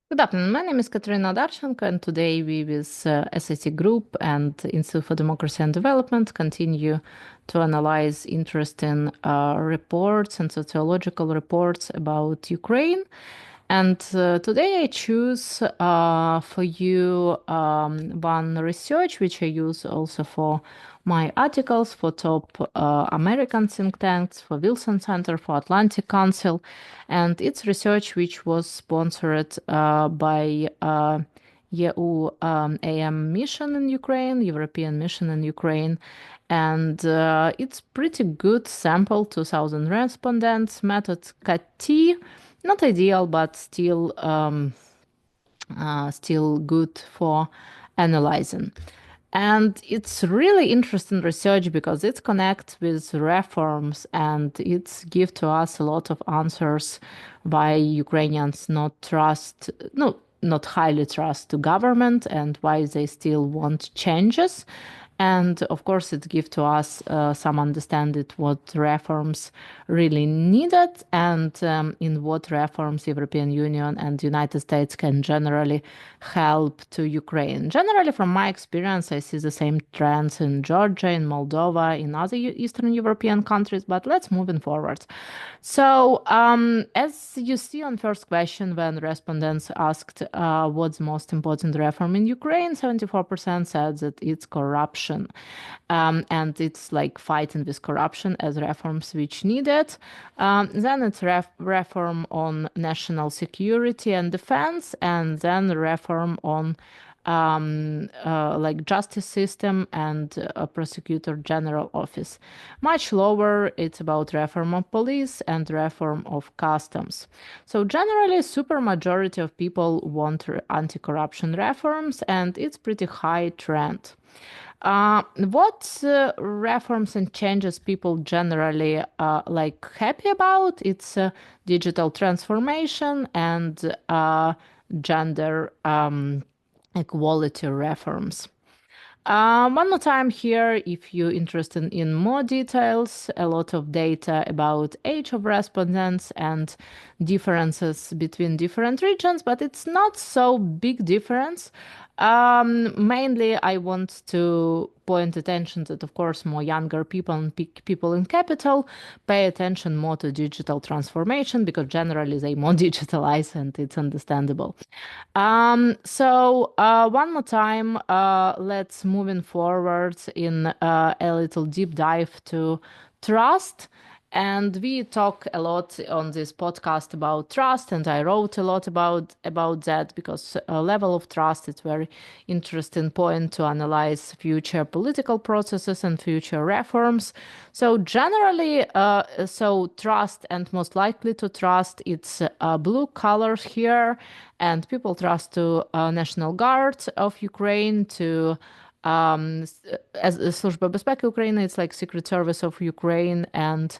Good afternoon. My name is Kateryna Odarchenko, and today we, with SIT Group and Institute for Democracy and Development, continue to analyze interesting reports and sociological reports about Ukraine. And today I choose for you one research which I use also for my articles for top American think tanks, for Wilson Center, for Atlantic Council. And it's research which was sponsored by EU AM mission in Ukraine, European mission in Ukraine. And it's pretty good sample, 2,000 respondents, method CAT, not ideal, but still good for analyzing. And it's really interesting research because it connects with reforms and it's give to us a lot of answers why Ukrainians not highly trust to government and why they still want changes. And of course, it gives to us some understanding what reforms really needed and in what reforms European Union and United States can generally help to Ukraine. Generally, from my experience, I see the same trends in Georgia, in Moldova, in other Eastern European countries. But let's move forward. So, as you see on first question, when respondents asked what's the most important reform in Ukraine, 74% said that it's corruption. And it's like fighting with corruption as reforms which needed. Then it's reform on national security and defense, and then reform on like justice system and prosecutor general office. Much lower, it's about reform of police and reform of customs. So generally, super majority of people want anti-corruption reforms, and it's pretty high trend. What reforms and changes people generally like happy about? It's digital transformation and gender equality reforms. One more time here, if you're interested in more details, a lot of data about age of respondents and differences between different regions, but it's not so big difference. Mainly, I want to point attention that, of course, more younger people and people in capital pay attention more to digital transformation because generally they more digitalize and it's understandable. One more time, let's moving forward in a little deep dive to trust. And we talk a lot on this podcast about trust, and I wrote a lot about that because a level of trust is very interesting point to analyze future political processes and future reforms. So generally, so trust and most likely to trust, it's blue colors here, and people trust to National Guard of Ukraine, to as Служба безпеки Ukraine, it's like Secret Service of Ukraine and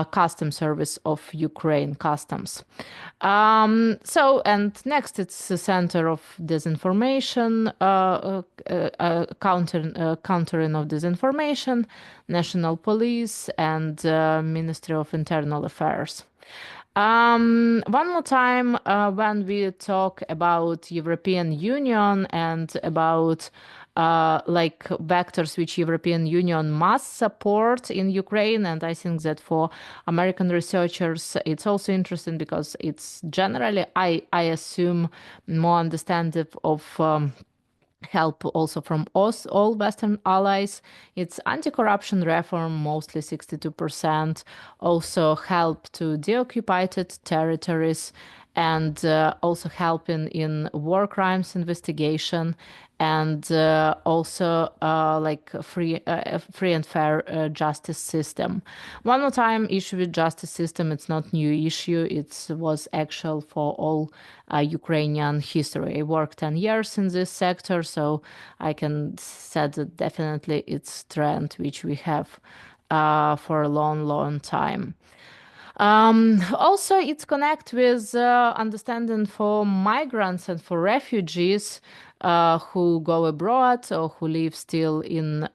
Customs Service of Ukraine, Customs. And next it's the Center of Disinformation, countering of disinformation, National Police, and Ministry of Internal Affairs. One more time, when we talk about European Union and about like vectors which European Union must support in Ukraine, and I think that for American researchers, it's also interesting because it's generally, I assume, more understanding of help also from us, all Western allies. It's anti-corruption reform, mostly 62%, also help to deoccupied territories, and also helping in war crimes investigation, and also like free and fair justice system. One more time, issue with justice system, it's not new issue. It was actual for all Ukrainian history. I worked 10 years in this sector, so I can say that definitely it's trend which we have for a long, long time. Also, it's connect with understanding for migrants and for refugees who go abroad or who live still in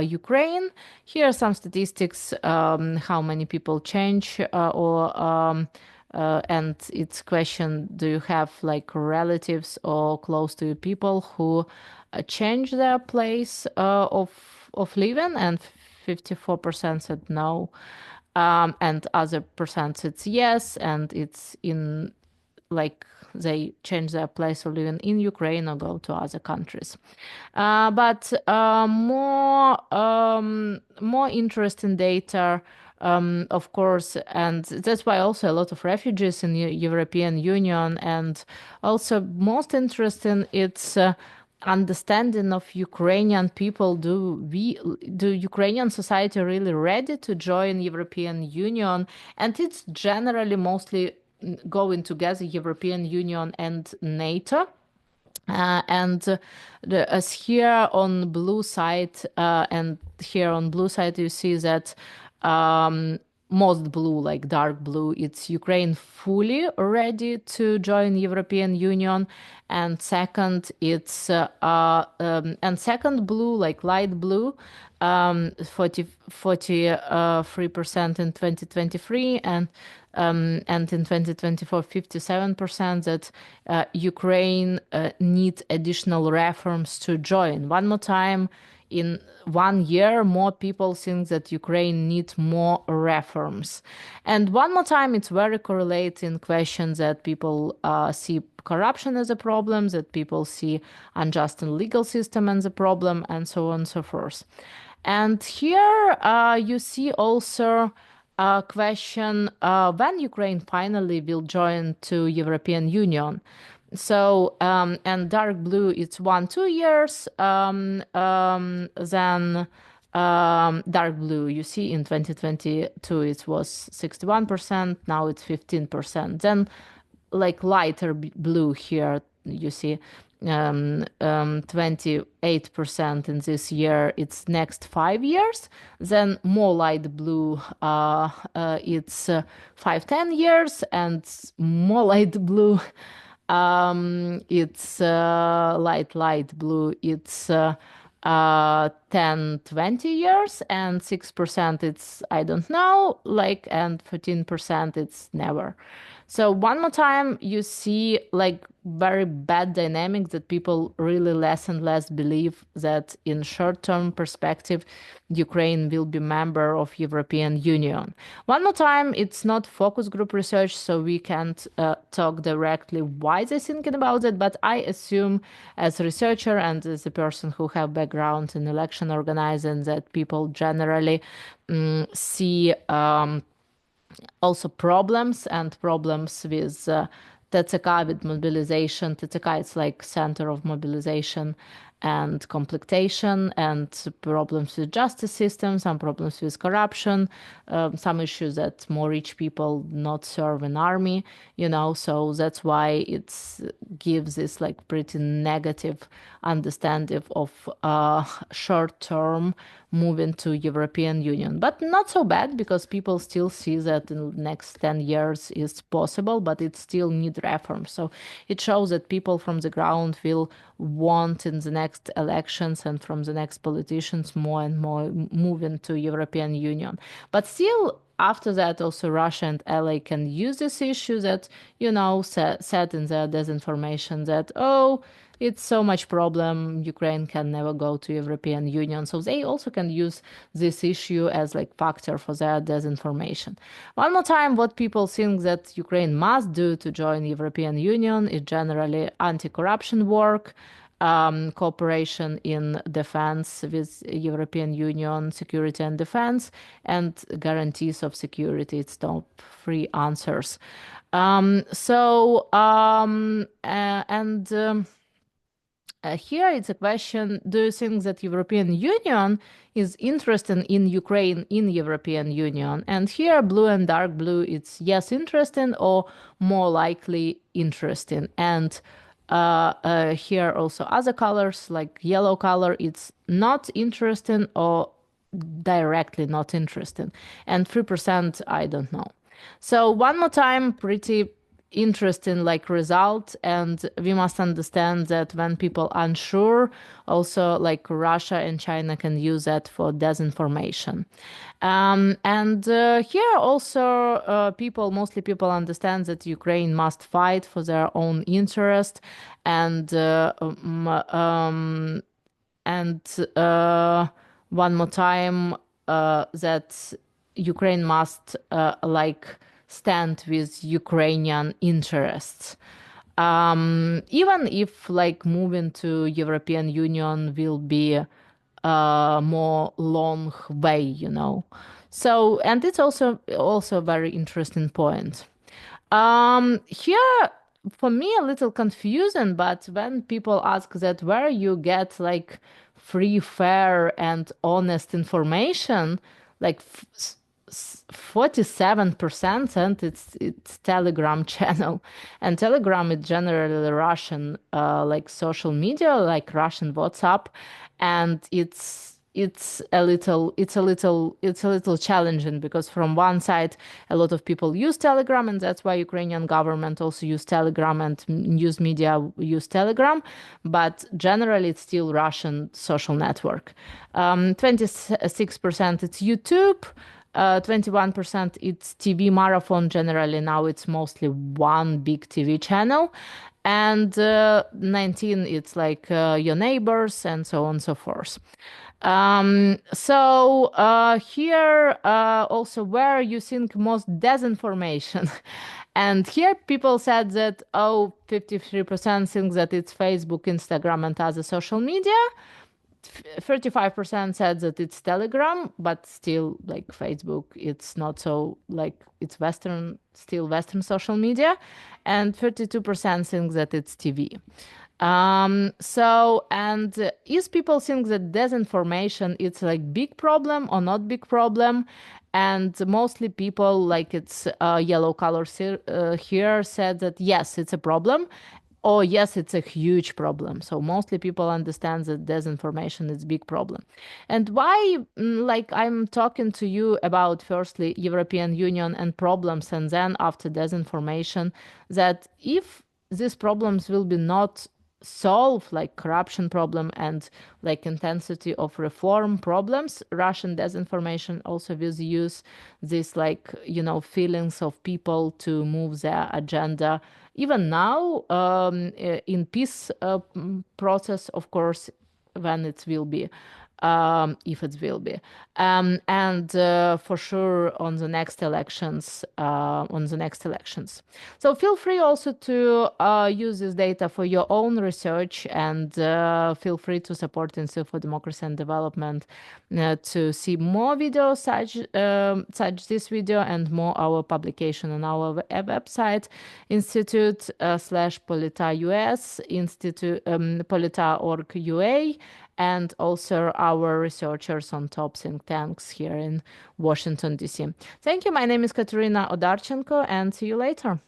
Ukraine. Here are some statistics, how many people change or and it's question, do you have like relatives or close to you people who change their place of living? And 54% said no, and other percent said yes, and it's in like they change their place of living in Ukraine or go to other countries. But more interesting data, of course, and that's why also a lot of refugees in the European Union, and also most interesting, it's understanding of Ukrainian people. Do Ukrainian society really ready to join European Union? And it's generally mostly going together European Union and NATO. As here on blue side, and here on blue side, you see that most blue, like dark blue, it's Ukraine fully ready to join European Union, and second, it's and second blue, like light blue, 43% in 2023, and in 2024, 57% that Ukraine needs additional reforms to join. One more time, in 1 year, more people think that Ukraine needs more reforms. And one more time, it's very correlating question that people see corruption as a problem, that people see unjust and legal system as a problem, and so on and so forth. And here you see also question when Ukraine finally will join to European Union. So and dark blue it's 1-2 years. Then dark blue you see in 2022 it was 61%. Now it's 15%. Then like lighter blue here you see 28% in this year, it's next 5 years. Then more light blue, it's 5-10 years, and more light blue, it's light blue, it's 10-20 years, and 6% it's I don't know, like, and 14% it's never. So one more time, you see like very bad dynamics that people really less and less believe that in short-term perspective, Ukraine will be member of European Union. One more time, it's not focus group research, so we can't talk directly why they're thinking about it. But I assume, as a researcher and as a person who have background in election organizing, that people generally see. Also problems with TCK, with mobilization. TCK is like center of mobilization and completion, and problems with justice system, some problems with corruption, some issues that more rich people not serve in army, so that's why it's gives this like pretty negative understanding of short term moving to European Union. But not so bad, because people still see that in the next 10 years is possible, but it still need reforms. So it shows that people from the ground will want in the next elections and from the next politicians more and more moving to European Union. But still, after that, also Russia and LA can use this issue that, said in the disinformation that, oh, it's so much problem, Ukraine can never go to European Union. So they also can use this issue as like factor for their disinformation. One more time, what people think that Ukraine must do to join European Union is generally anti-corruption work, cooperation in defense with European Union, security and defense, and guarantees of security. It's top three answers. Here it's a question, do you think that European Union is interested in Ukraine in European Union? And here blue and dark blue, it's yes, interesting, or more likely interesting. And here also other colors like yellow color, it's not interesting or directly not interesting. And 3% I don't know. So one more time, pretty interesting like result, and we must understand that when people unsure, also like Russia and China can use that for disinformation. And here also mostly people understand that Ukraine must fight for their own interest, and and one more time, that Ukraine must like stand with Ukrainian interests. Even if like moving to European Union will be a more long way, you know. So, and it's also a very interesting point. Here for me a little confusing, but when people ask that where you get like free, fair, and honest information, like 47%, and it's Telegram channel, and Telegram is generally Russian, like social media, like Russian WhatsApp, and it's a little challenging because from one side a lot of people use Telegram, and that's why Ukrainian government also use Telegram and news media use Telegram, but generally it's still Russian social network. 26% it's YouTube. 21% it's TV marathon. Generally now it's mostly one big TV channel, and 19 it's like your neighbors and so on and so forth. Here also where you think most disinformation. And here people said that, oh, 53% think that it's Facebook, Instagram, and other social media. 35% said that it's Telegram, but still like Facebook, it's not so like it's Western, still Western social media. And 32% think that it's TV. Is people think that disinformation it's like big problem or not big problem? And mostly people like it's yellow color here said that yes, it's a problem. Oh yes, it's a huge problem. So mostly people understand that disinformation is big problem. And why, like I'm talking to you about firstly European Union and problems, and then after disinformation, that if these problems will be not solved, like corruption problem and like intensity of reform problems, Russian disinformation also will use this like feelings of people to move their agenda even now, in peace process, of course, when it will be, if it will be, and for sure on the next elections. So feel free also to use this data for your own research, and feel free to support Institute for Democracy and Development to see more videos such this video and more our publication on our website, institute slash polita us, institute polita.org ua, and also our researchers on top think tanks here in Washington, D.C. Thank you. My name is Kateryna Odarchenko, and see you later.